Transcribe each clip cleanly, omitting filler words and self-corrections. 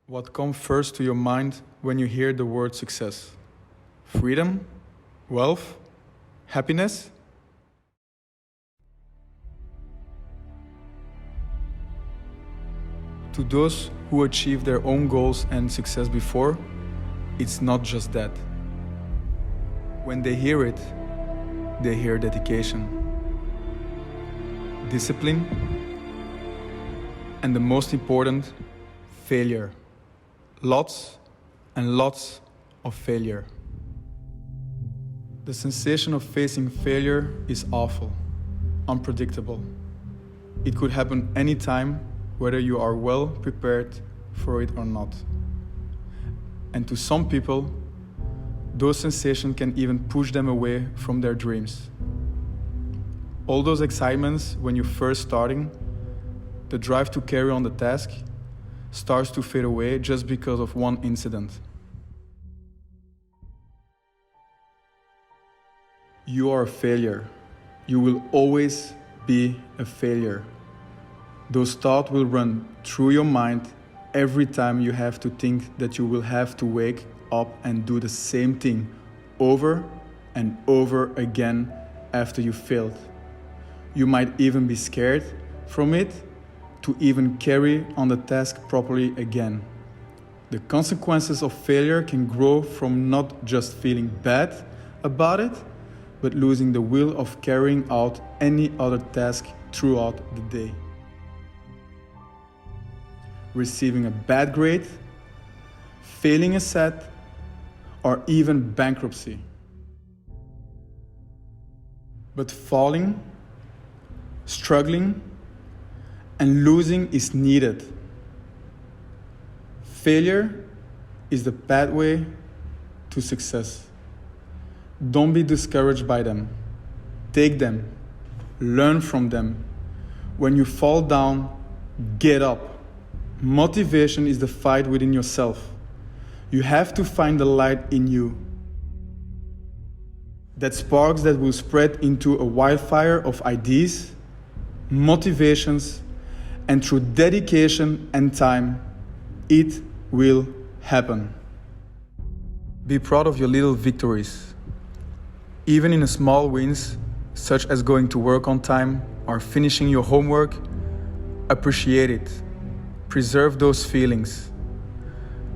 What comes first to your mind when you hear the word success? Freedom? Wealth? Happiness? To those who achieve their own goals and success before, it's not just that. When they hear it, they hear dedication, discipline, and the most important, failure. Lots and lots of failure. The sensation of facing failure is awful, unpredictable. It could happen anytime, whether you are well prepared for it or not. And to some people, those sensations can even push them away from their dreams. All those excitements when you're first starting, the drive to carry on the task, starts to fade away just because of one incident. You are a failure. You will always be a failure. Those thoughts will run through your mind every time you have to think that you will have to wake up and do the same thing over and over again after you failed. You might even be scared from it to even carry on the task properly again. The consequences of failure can grow from not just feeling bad about it, but losing the will of carrying out any other task throughout the day. Receiving a bad grade, failing a set, or even bankruptcy. But falling, struggling, and losing is needed. Failure is the pathway to success. Don't be discouraged by them. Take them, learn from them. When you fall down, get up. Motivation is the fight within yourself. You have to find the light in you. That sparks that will spread into a wildfire of ideas, motivations, and through dedication and time, it will happen. Be proud of your little victories. Even in the small wins, such as going to work on time or finishing your homework, appreciate it. Preserve those feelings.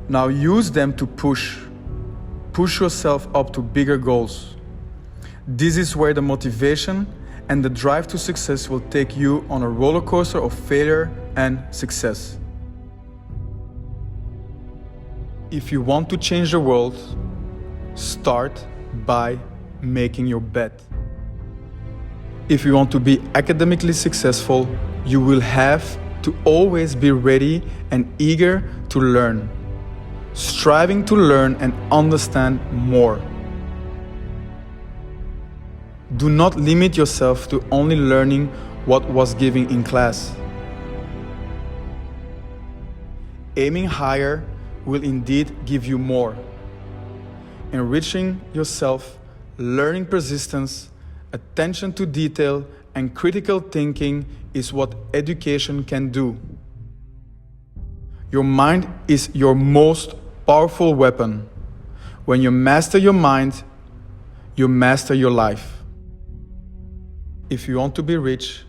Now use them to push yourself up to bigger goals. This is where the motivation and the drive to success will take you on a roller coaster of failure and success. If you want to change the world, start by making your bed. If you want to be academically successful, you will have to always be ready and eager to learn, striving to learn and understand more. Do not limit yourself to only learning what was given in class. Aiming higher will indeed give you more. Enriching yourself, learning persistence, attention to detail, and critical thinking is what education can do. Your mind is your most powerful weapon. When you master your mind, you master your life. If you want to be rich,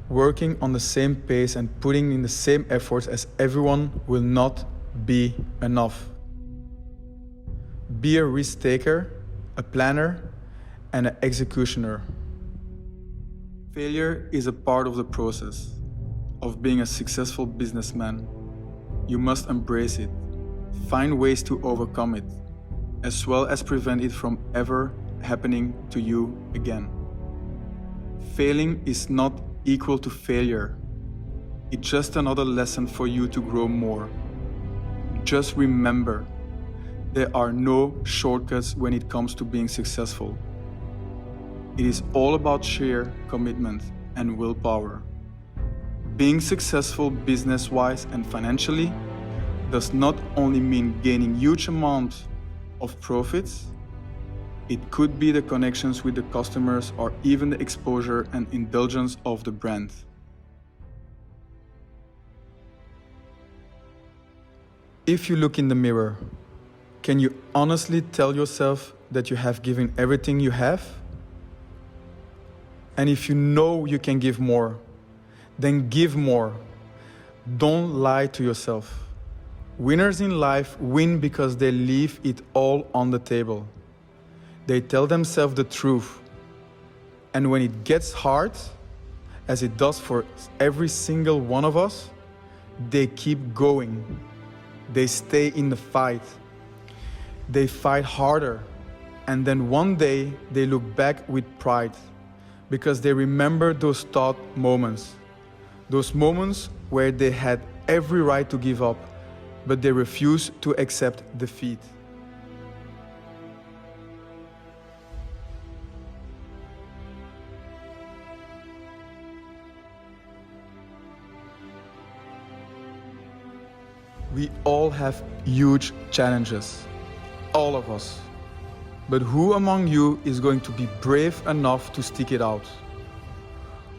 working on the same pace and putting in the same efforts as everyone will not be enough. Be a risk taker, a planner, and an executioner. Failure is a part of the process of being a successful businessman. You must embrace it, find ways to overcome it, as well as prevent it from ever happening to you again. Failing is not equal to failure. It's just another lesson for you to grow more. Just remember, there are no shortcuts when it comes to being successful. It is all about sheer commitment and willpower. Being successful business-wise and financially does not only mean gaining huge amounts of profits, it could be the connections with the customers or even the exposure and indulgence of the brand. If you look in the mirror, can you honestly tell yourself that you have given everything you have? And if you know you can give more, then give more. Don't lie to yourself. Winners in life win because they leave it all on the table. They tell themselves the truth. And when it gets hard, as it does for every single one of us, they keep going. They stay in the fight. They fight harder. And then one day they look back with pride because they remember those tough moments. Those moments where they had every right to give up, but they refused to accept defeat. We all have huge challenges, all of us. But who among you is going to be brave enough to stick it out?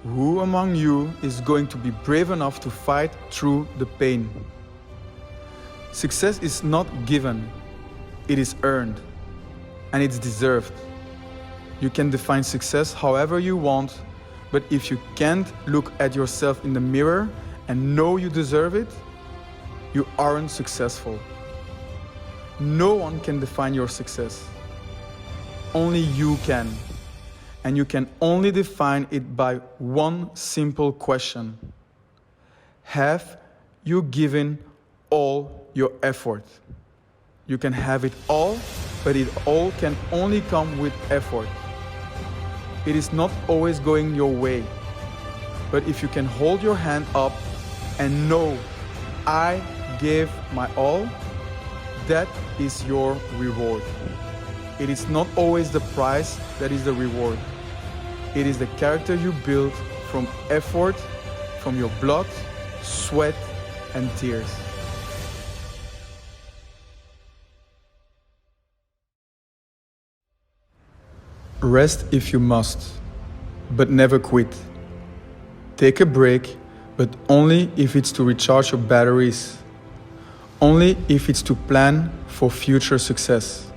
Who among you is going to be brave enough to fight through the pain? Success is not given, it is earned, and it's deserved. You can define success however you want, but if you can't look at yourself in the mirror and know you deserve it, you aren't successful. No one can define your success. Only you can. And you can only define it by one simple question. Have you given all your effort? You can have it all, but it all can only come with effort. It is not always going your way. But if you can hold your hand up and know, I gave my all, that is your reward. It is not always the prize that is the reward. It is the character you build from effort, from your blood, sweat, and tears. Rest if you must, but never quit. Take a break, but only if it's to recharge your batteries. Only if it's to plan for future success.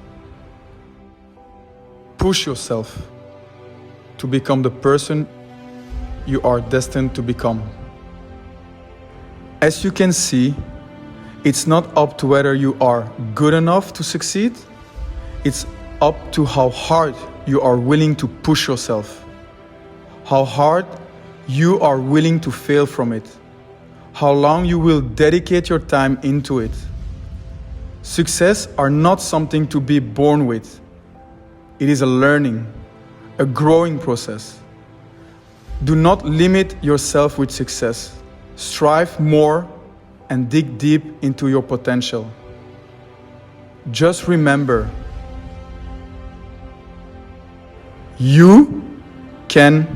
Push yourself to become the person you are destined to become. As you can see, it's not up to whether you are good enough to succeed, it's up to how hard you are willing to push yourself, how hard you are willing to fail from it, how long you will dedicate your time into it. Success are not something to be born with. It is a learning, a growing process. Do not limit yourself with success. Strive more and dig deep into your potential. Just remember, you can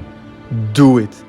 do it.